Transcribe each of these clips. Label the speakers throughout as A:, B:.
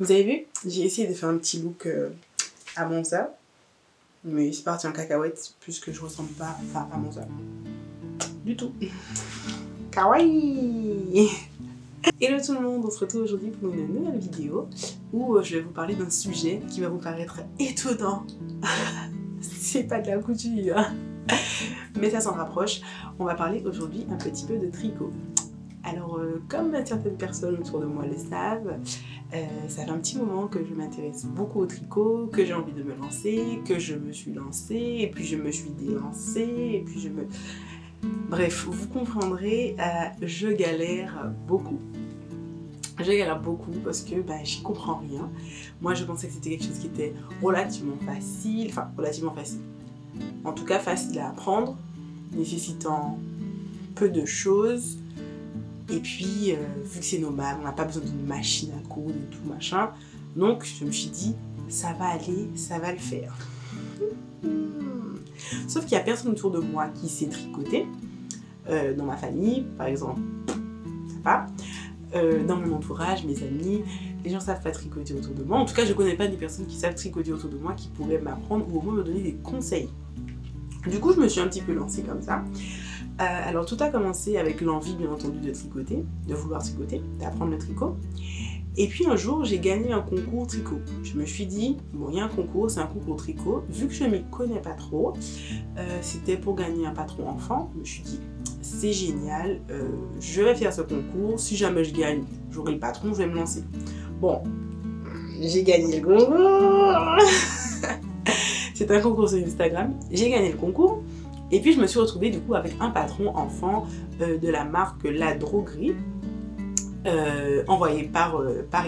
A: Vous avez vu, j'ai essayé de faire un petit look à Monza, mais c'est parti en cacahuète puisque je ressemble pas à Monza. Du tout. Kawaii. Hello tout le monde, on se retrouve aujourd'hui pour une nouvelle vidéo où je vais vous parler d'un sujet qui va vous paraître étonnant. C'est pas de la couture, mais ça s'en rapproche. On va parler aujourd'hui un petit peu de tricot. Alors, comme certaines personnes autour de moi le savent, ça fait un petit moment que je m'intéresse beaucoup au tricot, que j'ai envie de me lancer, que je me suis lancée, et puis je me suis délancée, et puis Bref, vous comprendrez, je galère beaucoup. Je galère beaucoup parce que j'y comprends rien. Moi, je pensais que c'était quelque chose qui était relativement facile, enfin relativement facile. En tout cas, facile à apprendre, nécessitant peu de choses. Et puis, vu que c'est nomade, on n'a pas besoin d'une machine à coudre et tout machin. Donc, je me suis dit, ça va aller, ça va le faire. Sauf qu'il n'y a personne autour de moi qui sait tricoter. Dans ma famille, par exemple, ça va. Dans mon entourage, mes amis, les gens ne savent pas tricoter autour de moi. En tout cas, je ne connais pas des personnes qui savent tricoter autour de moi qui pourraient m'apprendre ou au moins me donner des conseils. Du coup, je me suis un petit peu lancée comme ça. Alors, tout a commencé avec l'envie, bien entendu, de tricoter, de vouloir tricoter, d'apprendre le tricot. Et puis un jour, j'ai gagné un concours tricot. Je me suis dit, bon, il y a un concours, c'est un concours tricot. Vu que je ne m'y connais pas trop, c'était pour gagner un patron enfant. Je me suis dit, c'est génial, je vais faire ce concours. Si jamais je gagne, j'aurai le patron, je vais me lancer. Bon, j'ai gagné le concours. C'est un concours sur Instagram. J'ai gagné le concours. Et puis je me suis retrouvée du coup avec un patron enfant de la marque La Droguerie. Envoyé par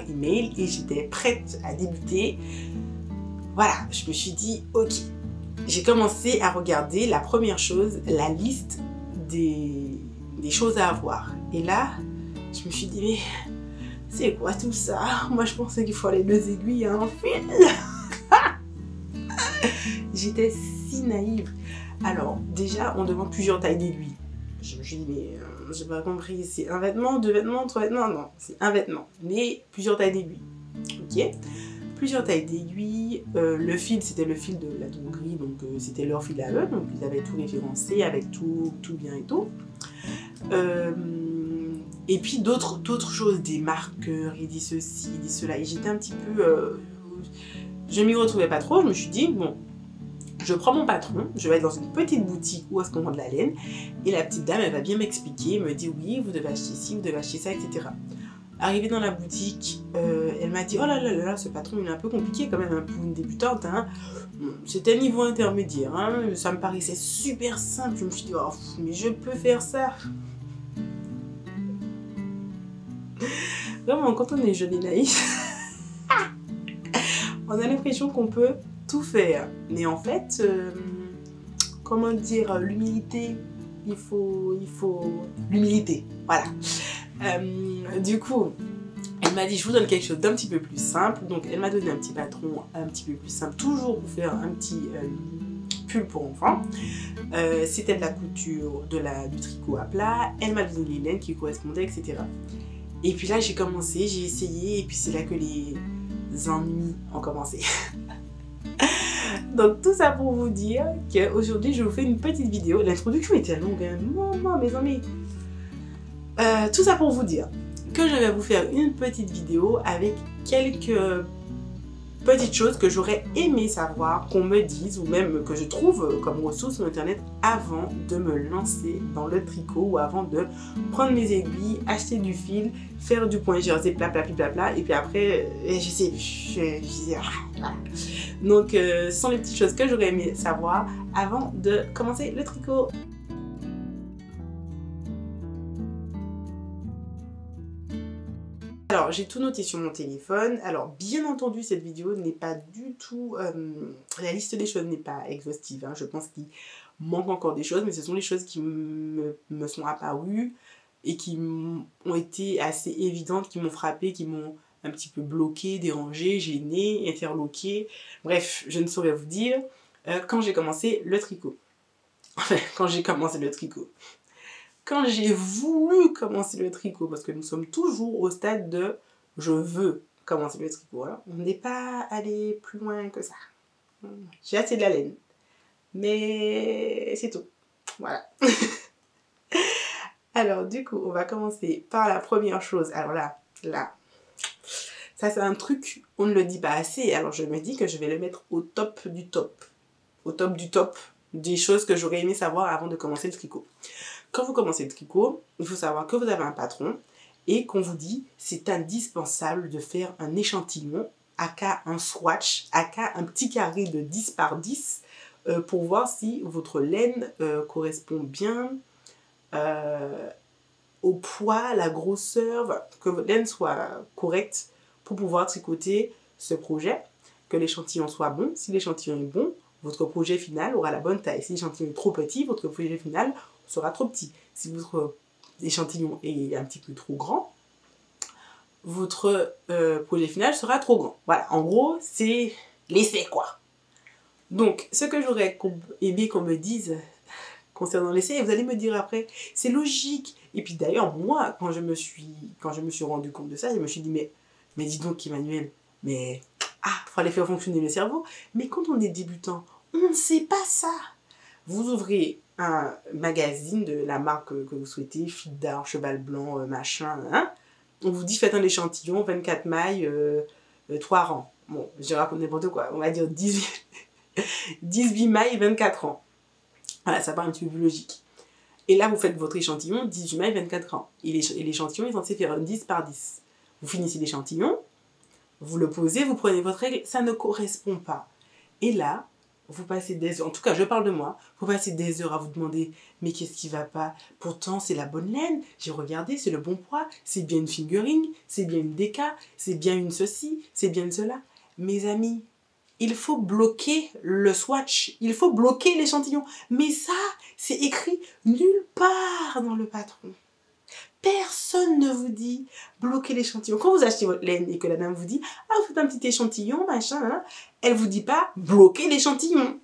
A: email et j'étais prête à débuter. Voilà, je me suis dit ok. J'ai commencé à regarder la première chose, la liste des choses à avoir. Et là, je me suis dit mais c'est quoi tout ça? Moi je pensais qu'il fallait 2 aiguilles et un fil. J'étais si naïve. Alors déjà on demande plusieurs tailles d'aiguilles. Je me suis dit mais j'ai pas compris, c'est un vêtement, 2 vêtements, 3 vêtements? Non, c'est un vêtement, mais plusieurs tailles d'aiguilles. Ok, plusieurs tailles d'aiguilles. Le fil, c'était le fil de La Droguerie, donc c'était leur fil à eux, donc ils avaient tout référencé avec tout bien et tout. Et puis d'autres choses, des marqueurs, il dit ceci, il dit cela, et j'étais un petit peu... je m'y retrouvais pas trop, je me suis dit, bon, je prends mon patron, je vais aller dans une petite boutique où est-ce qu'on vend de la laine et la petite dame, elle va bien m'expliquer, me dit oui, vous devez acheter ci, vous devez acheter ça, etc. Arrivée dans la boutique, elle m'a dit oh là là là, ce patron il est un peu compliqué quand même pour une débutante. Hein. C'était un niveau intermédiaire, hein. Ça me paraissait super simple. Je me suis dit oh, mais je peux faire ça. Vraiment, quand on est jeune et naïf, on a l'impression qu'on peut tout faire, mais en fait, comment dire, l'humilité, il faut l'humilité, voilà. Du coup, elle m'a dit, je vous donne quelque chose d'un petit peu plus simple, donc elle m'a donné un petit patron un petit peu plus simple, toujours pour faire un petit pull pour enfants. C'était de la couture, du tricot à plat, elle m'a donné les laines qui correspondaient, etc. Et puis là, j'ai commencé, j'ai essayé, et puis c'est là que les ennuis ont commencé. Donc tout ça pour vous dire qu'aujourd'hui je vous fais une petite vidéo. L'introduction était longue, hein. Non, mes amis. Tout ça pour vous dire que je vais vous faire une petite vidéo avec quelques petites choses que j'aurais aimé savoir, qu'on me dise ou même que je trouve comme ressources sur internet avant de me lancer dans le tricot ou avant de prendre mes aiguilles, acheter du fil, faire du point jersey, bla et puis après voilà. Donc ce sont les petites choses que j'aurais aimé savoir avant de commencer le tricot. Alors, j'ai tout noté sur mon téléphone. Alors, bien entendu, cette vidéo n'est pas du tout... la liste des choses n'est pas exhaustive. Hein. Je pense qu'il manque encore des choses, mais ce sont les choses qui me sont apparues et qui ont été assez évidentes, qui m'ont frappée, qui m'ont un petit peu bloquée, dérangée, gênée, interloquée. Bref, je ne saurais vous dire quand j'ai commencé le tricot. Enfin, quand j'ai commencé le tricot. Quand j'ai voulu commencer le tricot, parce que nous sommes toujours au stade de « je veux commencer le tricot. Hein. On n'est pas allé plus loin que ça. J'ai assez de la laine. Mais c'est tout. Voilà. Alors du coup, on va commencer par la première chose. Alors là, ça c'est un truc, on ne le dit pas assez. Alors je me dis que je vais le mettre au top du top. Au top du top des choses que j'aurais aimé savoir avant de commencer le tricot. Quand vous commencez le tricot, il faut savoir que vous avez un patron et qu'on vous dit c'est indispensable de faire un échantillon, aka un swatch, aka un petit carré de 10 par 10 pour voir si votre laine correspond bien au poids, la grosseur, que votre laine soit correcte pour pouvoir tricoter ce projet, que l'échantillon soit bon. Si l'échantillon est bon, votre projet final aura la bonne taille. Si l'échantillon est trop petit, votre projet final sera trop petit. Si votre échantillon est un petit peu trop grand, votre projet final sera trop grand. Voilà, en gros, c'est l'essai, quoi. Donc, ce que j'aurais aimé qu'on me dise concernant l'essai, et vous allez me dire après, c'est logique. Et puis d'ailleurs, moi, quand je me suis rendu compte de ça, je me suis dit, mais dis donc, Emmanuel, mais fallait faire fonctionner le cerveau. Mais quand on est débutant, on ne sait pas ça. Vous ouvrez un magazine de la marque que vous souhaitez, Fil d'Art, Cheval Blanc, machin, hein. On vous dit faites un échantillon, 24 mailles, 3 rangs. Bon, je raconte n'importe quoi, on va dire 18 mailles, 24 rangs. Voilà, ça paraît un petit peu plus logique. Et là, vous faites votre échantillon, 18 mailles, 24 rangs. Et l'échantillon est censé faire un 10 par 10. Vous finissez l'échantillon, vous le posez, vous prenez votre règle, ça ne correspond pas. Et là, vous passez des heures, en tout cas je parle de moi, vous passez des heures à vous demander mais qu'est-ce qui va pas? Pourtant c'est la bonne laine, j'ai regardé, c'est le bon poids, c'est bien une fingering, c'est bien une déca, c'est bien une ceci, c'est bien une cela. Mes amis, il faut bloquer le swatch, il faut bloquer l'échantillon. Mais ça, c'est écrit nulle part dans le patron. Personne ne vous dit bloquer l'échantillon. Quand vous achetez votre laine et que la dame vous dit « Ah, vous faites un petit échantillon, machin, hein », elle vous dit pas bloquer l'échantillon.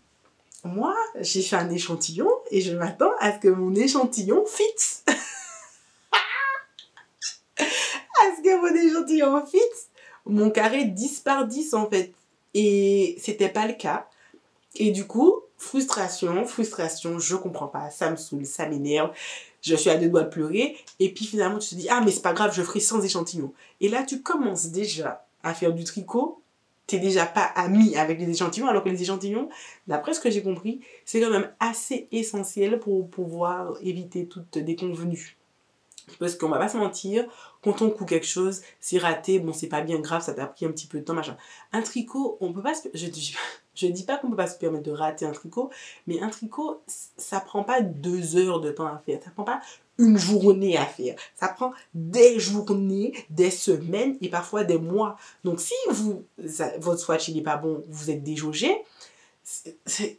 A: Moi, j'ai fait un échantillon et je m'attends à ce que mon échantillon fit. À ce que mon échantillon fit mon carré 10 par 10 en fait. Et c'était pas le cas. Et du coup, frustration, je comprends pas, ça me saoule, ça m'énerve. Je suis à deux doigts de pleurer. Et puis finalement, tu te dis, ah mais c'est pas grave, je ferai sans échantillon. Et là, tu commences déjà à faire du tricot. T'es déjà pas ami avec les échantillons, alors que les échantillons, d'après ce que j'ai compris, c'est quand même assez essentiel pour pouvoir éviter toute déconvenue. Parce qu'on va pas se mentir, quand on coud quelque chose, c'est raté, bon c'est pas bien grave, ça t'a pris un petit peu de temps, machin. Un tricot, on peut pas se... Je dis pas qu'on peut pas se permettre de rater un tricot, mais un tricot, ça prend pas 2 heures de temps à faire, ça prend pas une journée à faire, ça prend des journées, des semaines et parfois des mois. Donc si votre swatch il est pas bon, vous êtes déjaugé, c'est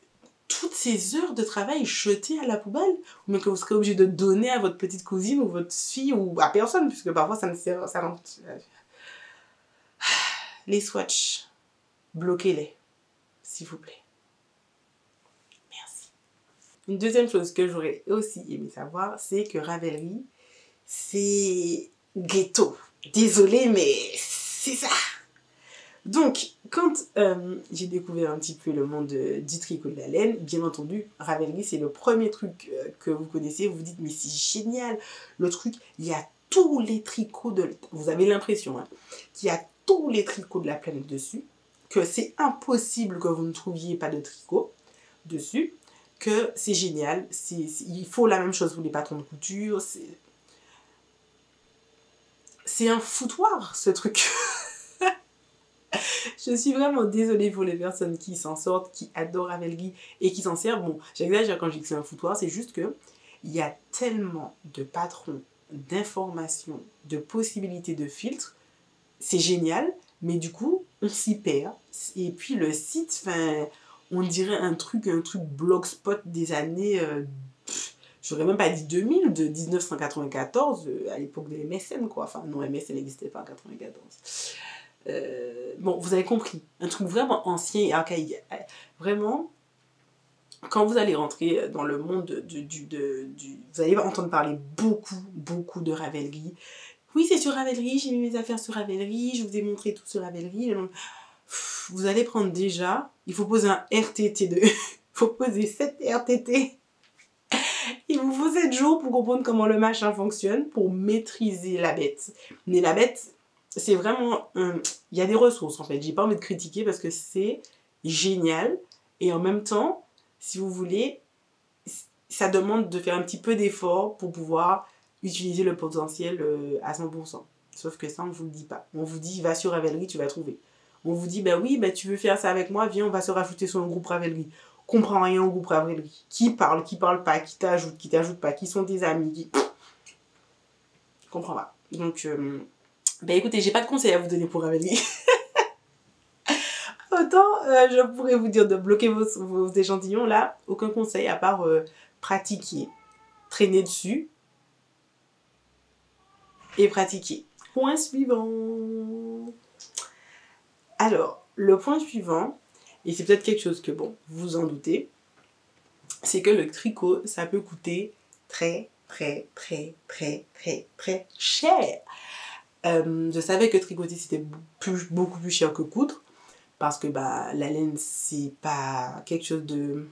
A: toutes ces heures de travail jetées à la poubelle, ou même que vous serez obligé de donner à votre petite cousine ou votre fille ou à personne, puisque parfois ça ne sert, ça les swatchs, bloquez-les, s'il vous plaît. Merci. Une deuxième chose que j'aurais aussi aimé savoir, c'est que Ravelry, c'est ghetto. Désolée, mais c'est ça. Donc, quand j'ai découvert un petit peu le monde du tricot de la laine, bien entendu, Ravelry, c'est le premier truc que vous connaissez. Vous vous dites, mais c'est génial, le truc, il y a tous les tricots de... Vous avez l'impression qu'il y a tous les tricots de la planète dessus, que c'est impossible que vous ne trouviez pas de tricot dessus, que c'est génial, il faut la même chose pour les patrons de couture, c'est un foutoir, ce truc. Je suis vraiment désolée pour les personnes qui s'en sortent, qui adorent Ravelry et qui s'en servent. Bon, j'exagère quand je dis que c'est un foutoir, c'est juste que il y a tellement de patrons, d'informations, de possibilités de filtres. C'est génial, mais du coup, on s'y perd. Et puis le site, on dirait un truc blogspot des années... j'aurais même pas dit 2000, de 1994, à l'époque de MSN, quoi. Enfin, non, MSN n'existait pas en 1994. Bon, vous avez compris, un truc vraiment ancien et archaïque. Vraiment, quand vous allez rentrer dans le monde vous allez entendre parler beaucoup de Ravelry. Oui, c'est sur Ravelry, j'ai mis mes affaires sur Ravelry, je vous ai montré tout sur Ravelry. Vous allez prendre déjà, il faut poser un RTT de... il faut poser 7 RTT. Il vous faut 7 jours pour comprendre comment le machin fonctionne, pour maîtriser la bête. Mais la bête, c'est vraiment... il y a des ressources en fait, j'ai pas envie de critiquer parce que c'est génial. Et en même temps, si vous voulez, ça demande de faire un petit peu d'effort pour pouvoir utiliser le potentiel à 100%. Sauf que ça, on ne vous le dit pas. On vous dit, va sur Ravelry, tu vas trouver. On vous dit, bah oui, bah tu veux faire ça avec moi, viens, on va se rajouter sur le groupe Ravelry. Comprends rien au groupe Ravelry. Qui parle pas, qui t'ajoute pas, qui sont tes amis, qui... Je comprends pas. Donc, bah écoutez, j'ai pas de conseils à vous donner pour Ravelry. Autant, je pourrais vous dire de bloquer vos échantillons, là, aucun conseil à part pratiquer, traîner dessus et pratiquer. Point suivant. Alors, le point suivant, et c'est peut-être quelque chose que, bon, vous en doutez, c'est que le tricot, ça peut coûter très cher. Je savais que tricoter, c'était beaucoup plus cher que coudre, parce que bah, la laine, c'est pas quelque chose de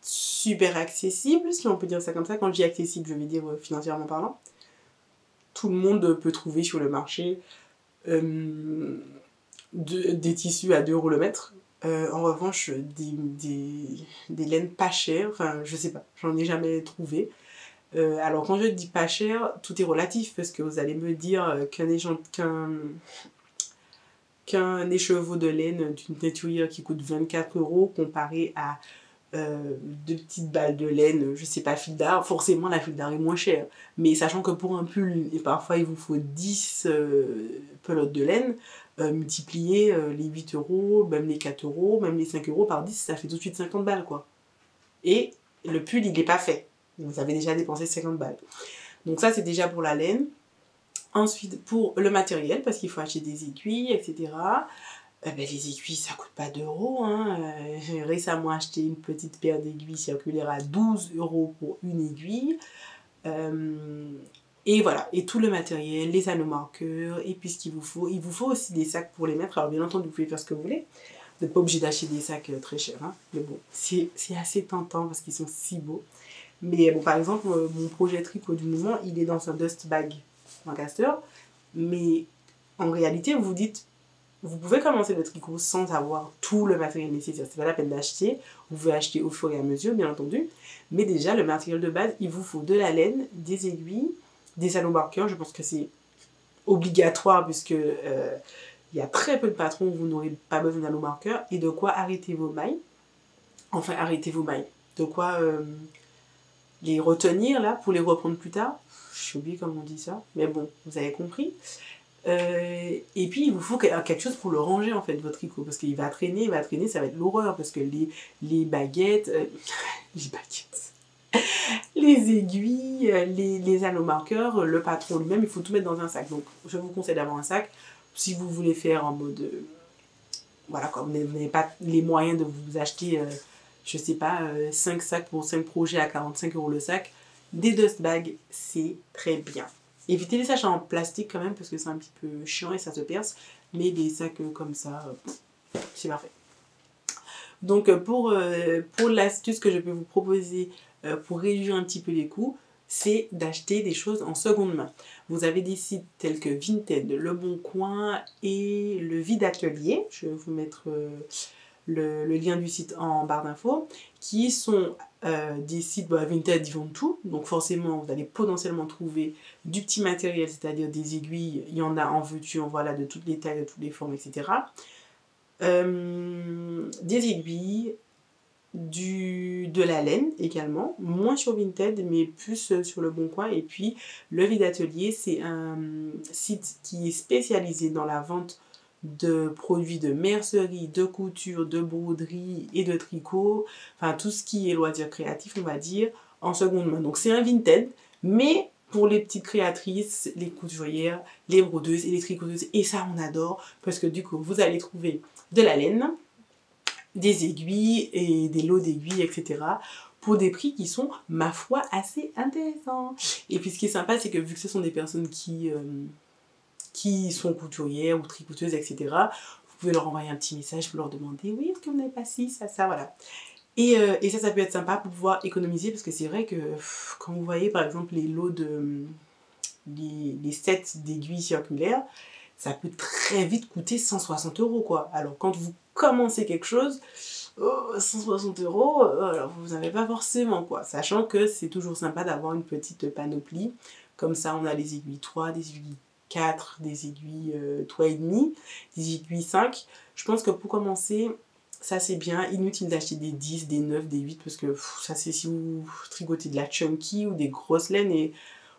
A: super accessible, si on peut dire ça comme ça. Quand je dis accessible, je vais dire financièrement parlant. Tout le monde peut trouver sur le marché des tissus à 2 € le mètre. En revanche, des laines pas chères, enfin je sais pas, j'en ai jamais trouvé. Alors quand je dis pas cher, tout est relatif parce que vous allez me dire qu'un écheveau de laine d'une teinturière qui coûte 24 € comparé à 2 petites balles de laine, je sais pas, fil d'art, forcément la fil d'art est moins chère. Mais sachant que pour un pull, et parfois il vous faut 10 pelotes de laine, multiplier les 8 €, même les 4 €, même les 5 € par 10, ça fait tout de suite 50 balles quoi. Et le pull il n'est pas fait. Vous avez déjà dépensé 50 balles. Donc ça c'est déjà pour la laine. Ensuite pour le matériel, parce qu'il faut acheter des aiguilles, etc. Ben, les aiguilles ça coûte pas 2 €. Hein. J'ai récemment acheté une petite paire d'aiguilles circulaires à 12 € pour une aiguille. Et voilà, et tout le matériel, les anneaux marqueurs, et puis ce qu'il vous faut. Il vous faut aussi des sacs pour les mettre. Alors bien entendu, vous pouvez faire ce que vous voulez. Vous n'êtes pas obligé d'acheter des sacs très chers. Hein. Mais bon, c'est assez tentant parce qu'ils sont si beaux. Mais bon, par exemple, mon projet tricot du moment, il est dans un dust bag Lancaster. Mais en réalité, vous vous dites, vous pouvez commencer le tricot sans avoir tout le matériel nécessaire. C'est pas la peine d'acheter. Vous pouvez acheter au fur et à mesure, bien entendu. Mais déjà, le matériel de base, il vous faut de la laine, des aiguilles, des anneaux marqueurs. Je pense que c'est obligatoire puisque il y a très peu de patrons où vous n'aurez pas besoin d'anneaux marqueurs. Et de quoi arrêter vos mailles. Enfin, arrêter vos mailles. De quoi les retenir là pour les reprendre plus tard. J'ai oublié comment on dit ça. Mais bon, vous avez compris. Et puis il vous faut quelque chose pour le ranger en fait, votre tricot, parce qu'il va traîner, ça va être l'horreur, parce que les baguettes, les aiguilles, les anneaux marqueurs, le patron lui-même, il faut tout mettre dans un sac. Donc je vous conseille d'avoir un sac, si vous voulez faire en mode, voilà, comme vous n'avez pas les moyens de vous acheter, je sais pas, 5 sacs pour 5 projets à 45 € le sac, des dust bags, c'est très bien. Évitez les sacs en plastique quand même parce que c'est un petit peu chiant et ça se perce. Mais des sacs comme ça, c'est parfait. Donc pour l'astuce que je peux vous proposer pour réduire un petit peu les coûts, c'est d'acheter des choses en seconde main. Vous avez des sites tels que Vinted, Le Bon Coin et le Vide Atelier. Je vais vous mettre le lien du site en barre d'infos, qui sont des sites, Vinted, ils vendent tout, donc forcément vous allez potentiellement trouver du petit matériel, c'est-à-dire des aiguilles, il y en a en veux-tu, en voilà, de toutes les tailles, de toutes les formes, etc. Des aiguilles, de la laine également, moins sur Vinted, mais plus sur Le Bon Coin. Et puis le Vide Atelier, c'est un site qui est spécialisé dans la vente de produits de mercerie, de couture, de broderie et de tricot, enfin tout ce qui est loisir créatif, on va dire, en seconde main. Donc c'est un Vinted, mais pour les petites créatrices, les couturières, les brodeuses et les tricoteuses, et ça on adore, parce que du coup vous allez trouver de la laine, des aiguilles et des lots d'aiguilles, etc. pour des prix qui sont, ma foi, assez intéressants. Et puis ce qui est sympa, c'est que vu que ce sont des personnes qui sont couturières ou tricoteuses, etc., vous pouvez leur envoyer un petit message pour leur demander « Oui, est-ce que vous n'avez pas ci, ça, voilà ». Et ça peut être sympa pour pouvoir économiser, parce que c'est vrai que quand vous voyez par exemple les lots les sets d'aiguilles circulaires, ça peut très vite coûter 160 € quoi. Alors quand vous commencez quelque chose, 160 €, alors vous n'avez pas forcément quoi. Sachant que c'est toujours sympa d'avoir une petite panoplie. Comme ça on a les aiguilles 3, des aiguilles 4, des aiguilles 3,5, des aiguilles 5. Je pense que pour commencer, ça c'est bien. Inutile d'acheter des 10, des 9, des 8 parce que ça c'est si vous tricotez de la chunky ou des grosses laines et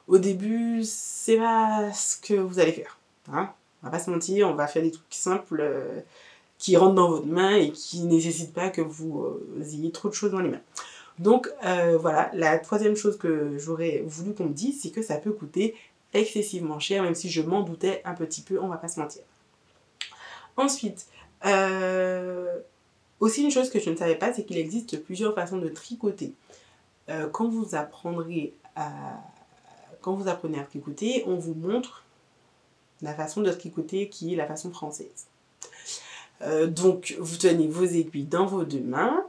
A: au début c'est pas ce que vous allez faire. Hein, on va pas se mentir, on va faire des trucs simples qui rentrent dans votre main et qui ne nécessitent pas que vous ayez trop de choses dans les mains. Donc voilà, la troisième chose que j'aurais voulu qu'on me dise, c'est que ça peut coûter excessivement cher, même si je m'en doutais un petit peu, on va pas se mentir. Ensuite, aussi une chose que je ne savais pas, c'est qu'il existe plusieurs façons de tricoter. Quand vous apprenez à tricoter, on vous montre la façon de tricoter qui est la façon française. Donc vous tenez vos aiguilles dans vos deux mains,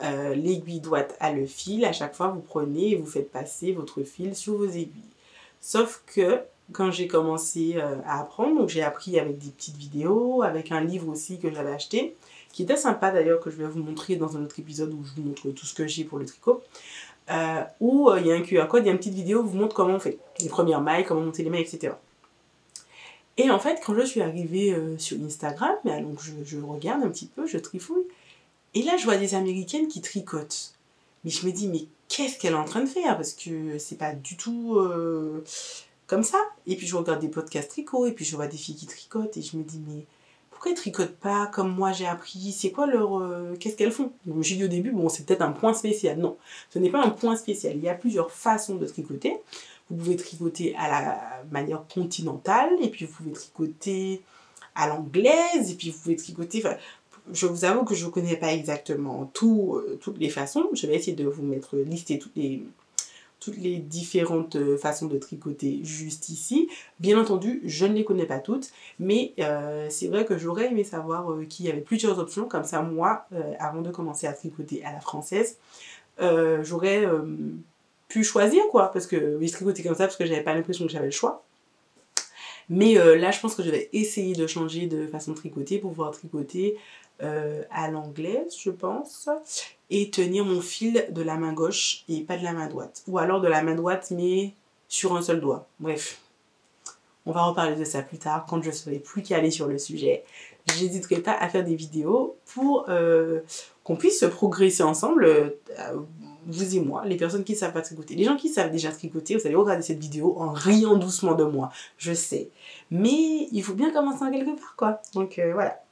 A: l'aiguille droite a le fil, à chaque fois vous prenez et vous faites passer votre fil sur vos aiguilles. Sauf que quand j'ai commencé à apprendre, donc j'ai appris avec des petites vidéos, avec un livre aussi que j'avais acheté, qui était sympa d'ailleurs, que je vais vous montrer dans un autre épisode où je vous montre tout ce que j'ai pour le tricot, où il y a un QR code, il y a une petite vidéo où je vous montre comment on fait les premières mailles, comment monter les mailles, etc. Et en fait, quand je suis arrivée sur Instagram, donc je regarde un petit peu, je trifouille, et là je vois des Américaines qui tricotent. Mais je me dis, mais qu'est-ce qu'elle est en train de faire? Parce que c'est pas du tout comme ça. Et puis je regarde des podcasts tricot, et puis je vois des filles qui tricotent, et je me dis, mais pourquoi elles tricotent pas comme moi j'ai appris? C'est quoi leur... qu'est-ce qu'elles font? Je me suis dit au début, bon, c'est peut-être un point spécial. Non, ce n'est pas un point spécial. Il y a plusieurs façons de tricoter. Vous pouvez tricoter à la manière continentale, et puis vous pouvez tricoter à l'anglaise, et puis vous pouvez tricoter... Enfin, je vous avoue que je ne connais pas exactement toutes les façons. Je vais essayer de vous lister toutes les différentes façons de tricoter juste ici. Bien entendu, je ne les connais pas toutes, mais c'est vrai que j'aurais aimé savoir qu'il y avait plusieurs options. Comme ça, moi, avant de commencer à tricoter à la française, j'aurais pu choisir quoi, parce que je tricotais comme ça parce que j'avais pas l'impression que j'avais le choix. Mais là, je pense que je vais essayer de changer de façon de tricoter pour pouvoir tricoter à l'anglaise, je pense, et tenir mon fil de la main gauche et pas de la main droite. Ou alors de la main droite, mais sur un seul doigt. Bref, on va reparler de ça plus tard, quand je serai plus calée sur le sujet. J'hésiterai pas à faire des vidéos pour qu'on puisse progresser ensemble, vous et moi, les personnes qui ne savent pas tricoter. Les gens qui savent déjà tricoter, vous allez regarder cette vidéo en riant doucement de moi, je sais. Mais il faut bien commencer en quelque part, quoi. Donc voilà.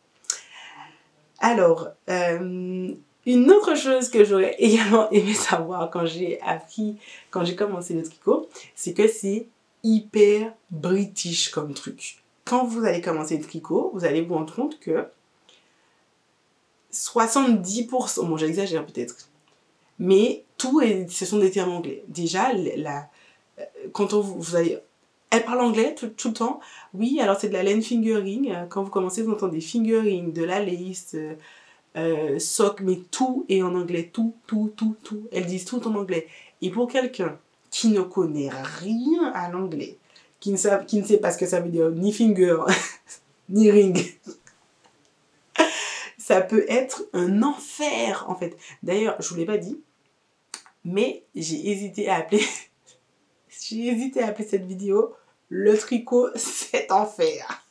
A: Alors, une autre chose que j'aurais également aimé savoir quand j'ai commencé le tricot, c'est que c'est hyper british comme truc. Quand vous allez commencer le tricot, vous allez vous rendre compte que 70%, bon j'exagère peut-être, mais ce sont des termes anglais. Déjà, quand vous allez... Elle parle anglais tout le temps. Oui, alors c'est de la laine fingering. Quand vous commencez, vous entendez fingering, de la lace, sock, mais tout est en anglais. Tout. Elles disent tout en anglais. Et pour quelqu'un qui ne connaît rien à l'anglais, qui ne sait pas ce que ça veut dire, ni finger, ni ring, ça peut être un enfer, en fait. D'ailleurs, je ne vous l'ai pas dit, mais j'ai hésité à appeler... J'ai hésité à appeler cette vidéo « Le tricot, c'est enfer ».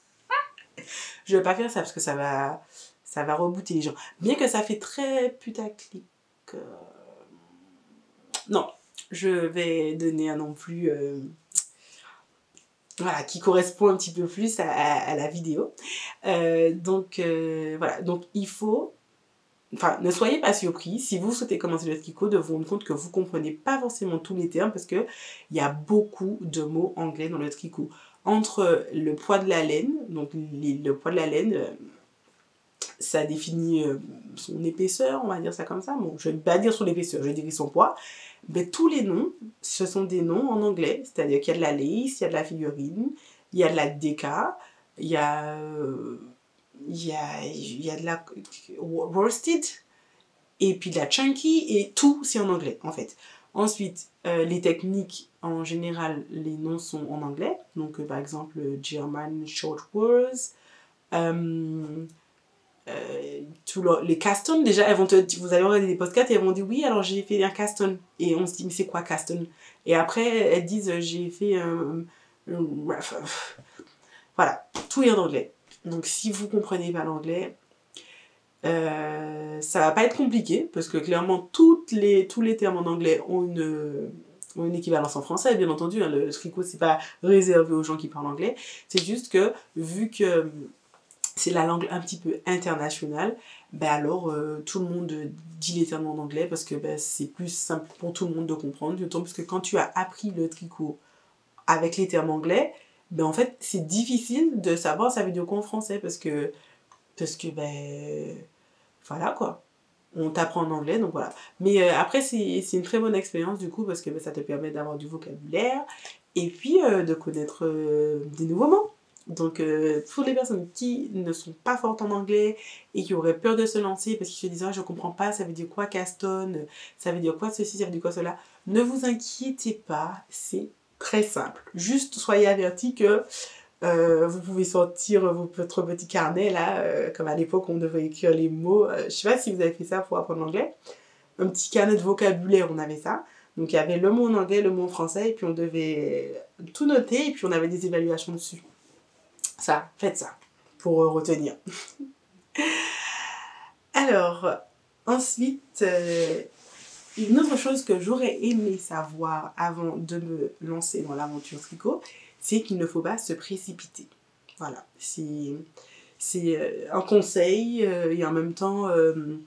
A: Je ne vais pas faire ça parce que ça va rebooter les gens. Bien que ça fait très putaclic. Non, je vais donner un nom plus... voilà, qui correspond un petit peu plus à la vidéo. Voilà, donc il faut... Enfin, ne soyez pas surpris, si vous souhaitez commencer le tricot, de vous rendre compte que vous ne comprenez pas forcément tous les termes parce qu'il y a beaucoup de mots anglais dans le tricot. Entre le poids de la laine, donc le poids de la laine, ça définit son épaisseur, on va dire ça comme ça. Bon, je vais pas dire son épaisseur, je vais dire son poids. Mais tous les noms, ce sont des noms en anglais, c'est-à-dire qu'il y a de la lace, il y a de la figurine, il y a de la déca, il y a, il y a de la worsted, et puis de la chunky, et tout c'est en anglais en fait. Ensuite, les techniques, en général, les noms sont en anglais. Donc, par exemple, German Short Words. Les castons, déjà, vous allez regarder des podcasts et elles vont dire oui, alors j'ai fait un caston. Et on se dit, mais c'est quoi caston? Et après, elles disent, j'ai fait voilà, tout est en anglais. Donc, si vous comprenez pas l'anglais, ça va pas être compliqué, parce que clairement, tous les termes en anglais ont une équivalence en français, bien entendu. Hein, le tricot, c'est pas réservé aux gens qui parlent anglais. C'est juste que, vu que c'est la langue un petit peu internationale, ben alors tout le monde dit les termes en anglais parce que ben, c'est plus simple pour tout le monde de comprendre. D'autant plus que quand tu as appris le tricot avec les termes anglais, ben en fait c'est difficile de savoir ça veut dire quoi en français parce que ben voilà quoi. On t'apprend en anglais, donc voilà. Mais après, c'est une très bonne expérience du coup parce que ben, ça te permet d'avoir du vocabulaire et puis de connaître des nouveaux mots. Donc, pour les personnes qui ne sont pas fortes en anglais et qui auraient peur de se lancer parce qu'ils se disent « Ah, je comprends pas, ça veut dire quoi caston? Ça veut dire quoi ceci? Ça veut dire quoi cela ?» Ne vous inquiétez pas, c'est très simple. Juste soyez avertis que vous pouvez sortir votre petit carnet là, comme à l'époque on devait écrire les mots. Je sais pas si vous avez fait ça pour apprendre l'anglais. Un petit carnet de vocabulaire, on avait ça. Donc il y avait le mot en anglais, le mot en français, et puis on devait tout noter, et puis on avait des évaluations dessus. Ça, faites ça, pour retenir. Alors, ensuite, une autre chose que j'aurais aimé savoir avant de me lancer dans l'aventure tricot, c'est qu'il ne faut pas se précipiter. Voilà, c'est un conseil et en même temps un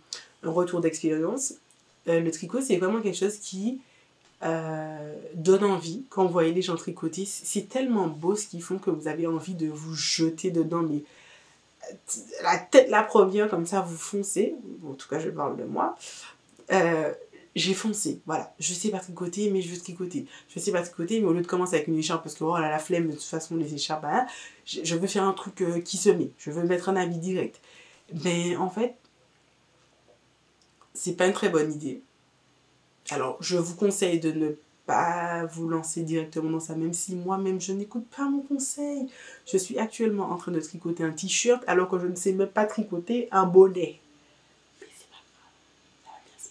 A: retour d'expérience. Le tricot, c'est vraiment quelque chose qui donne envie quand vous voyez les gens tricoter. C'est tellement beau ce qu'ils font que vous avez envie de vous jeter dedans, mais la tête la première, comme ça vous foncez. En tout cas, je parle de moi. J'ai foncé, voilà. Je sais pas tricoter, mais je veux tricoter. Je sais pas tricoter, mais au lieu de commencer avec une écharpe, parce que oh là, la flemme, de toute façon, les écharpes, hein, je veux faire un truc qui se met. Je veux mettre un habit direct. Mais en fait, c'est pas une très bonne idée. Alors, je vous conseille de ne pas vous lancer directement dans ça, même si moi-même, je n'écoute pas mon conseil. Je suis actuellement en train de tricoter un t-shirt, alors que je ne sais même pas tricoter un bonnet. Mais c'est pas grave, ça va bien se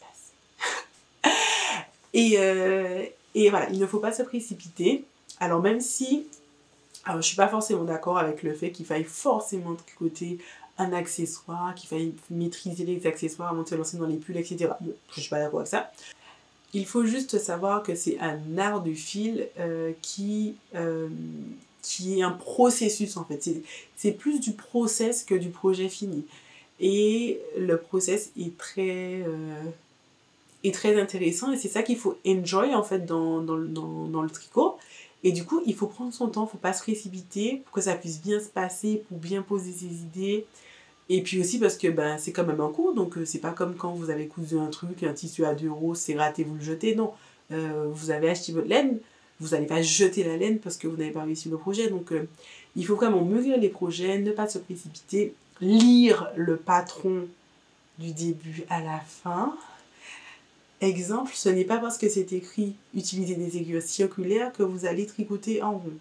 A: passer. Et voilà, il ne faut pas se précipiter. Alors, même si je ne suis pas forcément d'accord avec le fait qu'il faille forcément tricoter un accessoire, qu'il faille maîtriser les accessoires avant de se lancer dans les pulls, etc. Bon, je ne suis pas d'accord avec ça. Il faut juste savoir que c'est un art du fil qui est un processus en fait. C'est plus du process que du projet fini. Et le process est très intéressant et c'est ça qu'il faut enjoy en fait dans le tricot. Et du coup, il faut prendre son temps, il ne faut pas se précipiter pour que ça puisse bien se passer, pour bien poser ses idées. Et puis aussi parce que ben, c'est quand même un coût, donc c'est pas comme quand vous avez cousu un truc, un tissu à 2 €, c'est raté, vous le jetez. Non, vous avez acheté votre laine, vous n'allez pas jeter la laine parce que vous n'avez pas réussi le projet. Donc il faut vraiment mesurer les projets, ne pas se précipiter, lire le patron du début à la fin. Exemple, ce n'est pas parce que c'est écrit « Utilisez des aiguilles circulaires » que vous allez tricoter en rond.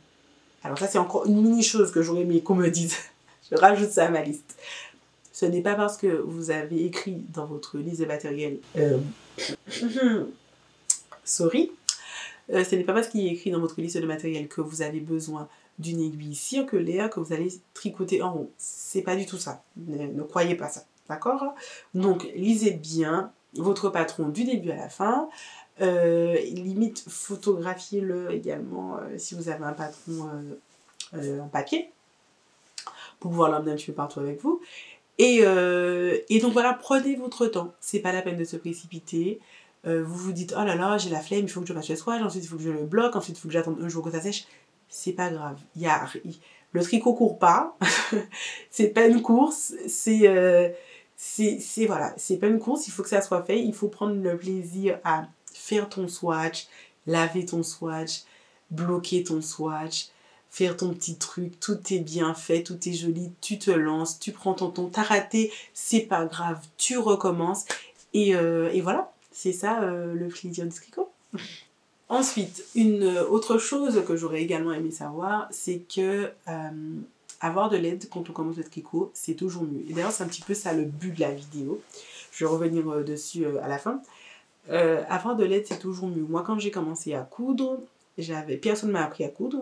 A: Alors ça, c'est encore une mini-chose que j'aurais aimé qu'on me dise. Je rajoute ça à ma liste. Ce n'est pas parce que vous avez écrit dans votre liste de matériel... Sorry. Ce n'est pas parce qu'il est écrit dans votre liste de matériel que vous avez besoin d'une aiguille circulaire que vous allez tricoter en rond. C'est pas du tout ça. Ne croyez pas ça. D'accord? Donc, lisez bien votre patron du début à la fin. Limite, photographiez-le également si vous avez un patron en papier pour pouvoir l'emmener un petit peu partout avec vous. Et donc voilà, prenez votre temps. C'est pas la peine de se précipiter. Vous vous dites, oh là là, j'ai la flemme, il faut que je fasse le swatch, ensuite il faut que je le bloque, ensuite il faut que j'attende un jour que ça sèche. C'est pas grave. Le tricot court pas, c'est pas une course, voilà, c'est pas une course, il faut que ça soit fait, il faut prendre le plaisir à faire ton swatch, laver ton swatch, bloquer ton swatch, faire ton petit truc, tout est bien fait, tout est joli, tu te lances, tu prends ton temps, t'as raté, c'est pas grave, tu recommences, et voilà, c'est ça le plaisir du tricot. Ensuite, une autre chose que j'aurais également aimé savoir, c'est que avoir de l'aide quand on commence le tricot, c'est toujours mieux. Et d'ailleurs, c'est un petit peu ça le but de la vidéo. Je vais revenir dessus à la fin. Avoir de l'aide, c'est toujours mieux. Moi, quand j'ai commencé à coudre, personne ne m'a appris à coudre.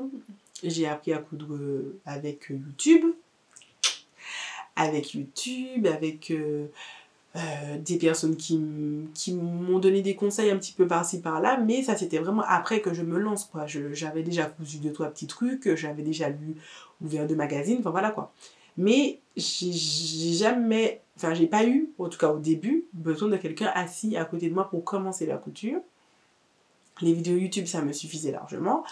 A: J'ai appris à coudre avec YouTube, avec des personnes qui m'ont donné des conseils un petit peu par-ci par-là, mais ça c'était vraiment après que je me lance quoi. J'avais déjà cousu 2-3 petits trucs, j'avais déjà lu ouvert de magazines, enfin voilà quoi. Mais j'ai pas eu, en tout cas au début, besoin de quelqu'un assis à côté de moi pour commencer la couture. Les vidéos YouTube ça me suffisait largement.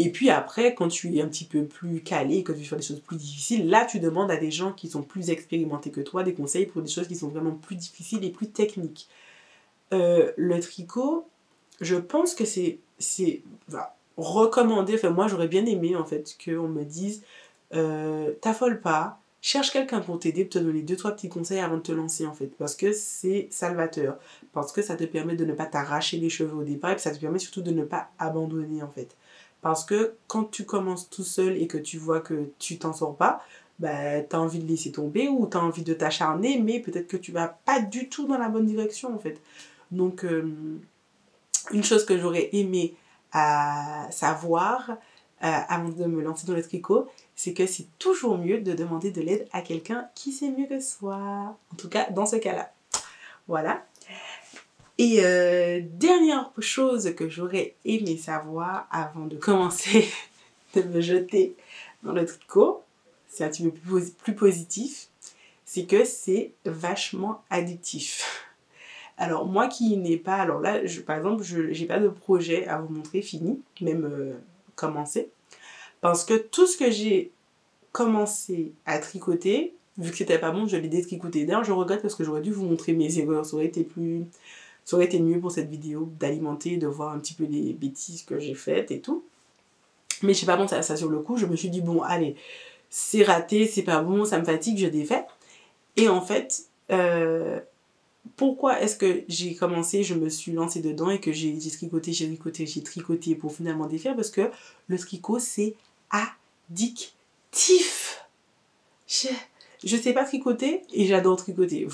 A: Et puis après, quand tu es un petit peu plus calé, quand tu fais des choses plus difficiles, là tu demandes à des gens qui sont plus expérimentés que toi des conseils pour des choses qui sont vraiment plus difficiles et plus techniques. Le tricot, je pense que c'est recommandé, enfin moi j'aurais bien aimé en fait qu'on me dise t'affole pas, cherche quelqu'un pour t'aider, pour te donner 2-3 petits conseils avant de te lancer en fait, parce que c'est salvateur, parce que ça te permet de ne pas t'arracher les cheveux au départ et puis ça te permet surtout de ne pas abandonner en fait. Parce que quand tu commences tout seul et que tu vois que tu t'en sors pas, bah, tu as envie de laisser tomber ou tu as envie de t'acharner, mais peut-être que tu vas pas du tout dans la bonne direction en fait. Donc, une chose que j'aurais aimé savoir avant de me lancer dans le tricot, c'est que c'est toujours mieux de demander de l'aide à quelqu'un qui sait mieux que soi. En tout cas, dans ce cas-là. Voilà. Et dernière chose que j'aurais aimé savoir avant de commencer de me jeter dans le tricot, c'est un petit peu plus positif, c'est que c'est vachement addictif. Alors moi qui n'ai pas, alors là par exemple j'ai pas de projet à vous montrer fini, même commencé, parce que tout ce que j'ai commencé à tricoter, vu que c'était pas bon, je l'ai détricoté. D'ailleurs je regrette parce que j'aurais dû vous montrer mes erreurs, ça aurait été mieux pour cette vidéo d'alimenter, de voir un petit peu les bêtises que j'ai faites et tout. Mais je sais pas pensé à ça sur le coup, je me suis dit bon allez, c'est raté, c'est pas bon, ça me fatigue, je défais. Et en fait, pourquoi est-ce que j'ai commencé, je me suis lancée dedans et que j'ai tricoté pour finalement défaire? Parce que le tricot c'est addictif. Je sais pas tricoter et j'adore tricoter.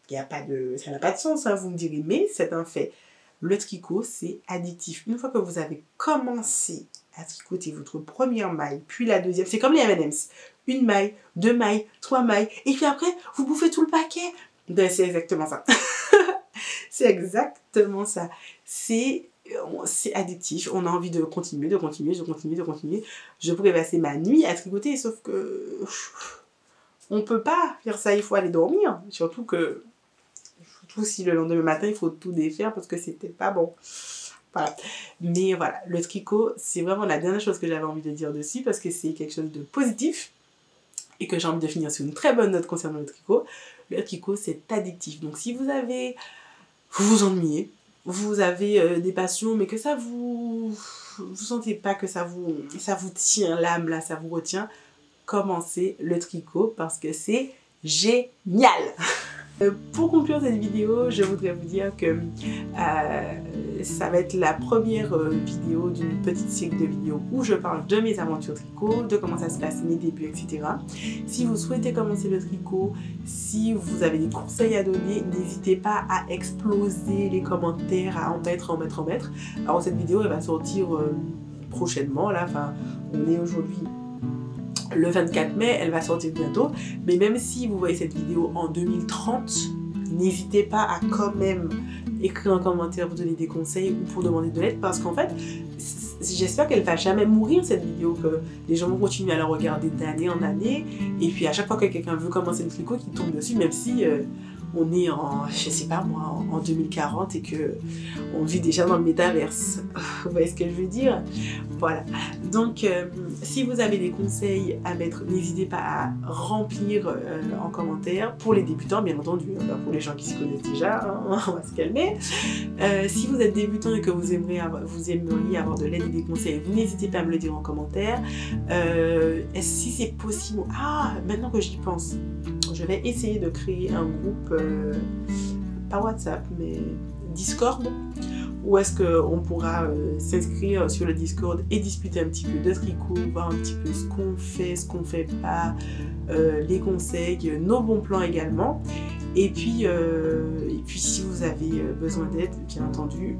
A: Ça n'a pas de sens, hein, vous me direz, mais c'est un fait. Le tricot, c'est addictif. Une fois que vous avez commencé à tricoter votre première maille, puis la deuxième, c'est comme les M&M's. 1 maille, 2 mailles, 3 mailles, et puis après, vous bouffez tout le paquet. Ben, c'est exactement ça. C'est exactement ça. C'est addictif. On a envie de continuer. Je pourrais passer ma nuit à tricoter, sauf que on peut pas faire ça, il faut aller dormir. Surtout si le lendemain matin, il faut tout défaire parce que c'était pas bon. Voilà. Mais voilà, le tricot, c'est vraiment la dernière chose que j'avais envie de dire dessus parce que c'est quelque chose de positif et que j'ai envie de finir sur une très bonne note concernant le tricot. Le tricot, c'est addictif. Donc si vous vous ennuyez, vous avez des passions, mais que ça vous sentez pas que ça vous tient l'âme là, ça vous retient, commencez le tricot parce que c'est génial. Pour conclure cette vidéo, je voudrais vous dire que ça va être la première vidéo d'une petite série de vidéos où je parle de mes aventures tricot, de comment ça se passe, mes débuts, etc. Si vous souhaitez commencer le tricot, si vous avez des conseils à donner, n'hésitez pas à exploser les commentaires, à en mettre. Alors cette vidéo, elle va sortir prochainement, là, enfin, on est aujourd'hui le 24 mai, elle va sortir bientôt, mais même si vous voyez cette vidéo en 2030, n'hésitez pas à quand même écrire un commentaire pour donner des conseils ou pour demander de l'aide, parce qu'en fait, j'espère qu'elle va jamais mourir cette vidéo, que les gens vont continuer à la regarder d'année en année, et puis à chaque fois que quelqu'un veut commencer le tricot, qu'il tombe dessus, même si on est en, je sais pas moi, en 2040 et que on vit déjà dans le métaverse. Vous voyez ce que je veux dire? Voilà. Donc, si vous avez des conseils à mettre, n'hésitez pas à remplir en commentaire. Pour les débutants, bien entendu, pour les gens qui s'y connaissent déjà, hein, on va se calmer. Si vous êtes débutant et que vous aimeriez avoir de l'aide et des conseils, n'hésitez pas à me le dire en commentaire. Si c'est possible, maintenant que j'y pense, je vais essayer de créer un groupe, pas WhatsApp, mais Discord, où est-ce qu'on pourra s'inscrire sur le Discord et discuter un petit peu de tricot, voir un petit peu ce qu'on fait pas, les conseils, nos bons plans également. Et puis si vous avez besoin d'aide, bien entendu,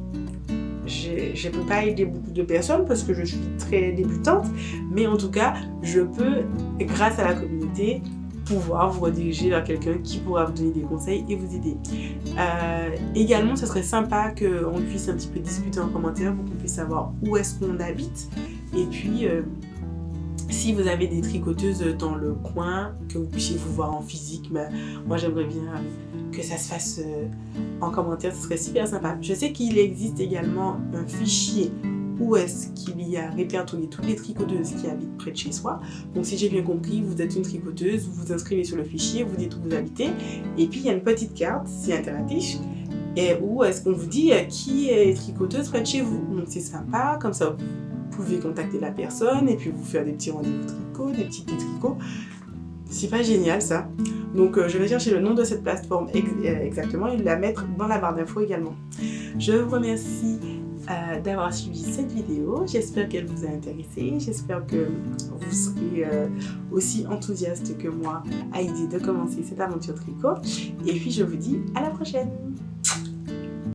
A: je ne peux pas aider beaucoup de personnes parce que je suis très débutante, mais en tout cas, je peux, grâce à la communauté, pouvoir vous rediriger vers quelqu'un qui pourra vous donner des conseils et vous aider. Également, ce serait sympa qu'on puisse un petit peu discuter en commentaire pour qu'on puisse savoir où est-ce qu'on habite. Et puis, si vous avez des tricoteuses dans le coin, que vous puissiez vous voir en physique, moi j'aimerais bien que ça se fasse en commentaire, ce serait super sympa. Je sais qu'il existe également un fichier où est-ce qu'il y a répertorié toutes les tricoteuses qui habitent près de chez soi. Donc si j'ai bien compris, vous êtes une tricoteuse, vous vous inscrivez sur le fichier, vous dites où vous habitez, et puis il y a une petite carte, c'est interactif, et où est-ce qu'on vous dit qui est tricoteuse près de chez vous. Donc c'est sympa, comme ça vous pouvez contacter la personne et puis vous faire des petits rendez-vous tricot, des petits tricots. C'est pas génial ça. Donc je vais chercher le nom de cette plateforme exactement et la mettre dans la barre d'infos également. Je vous remercie d'avoir suivi cette vidéo. J'espère qu'elle vous a intéressé. J'espère que vous serez aussi enthousiaste que moi à l'idée de commencer cette aventure tricot. Et puis je vous dis à la prochaine.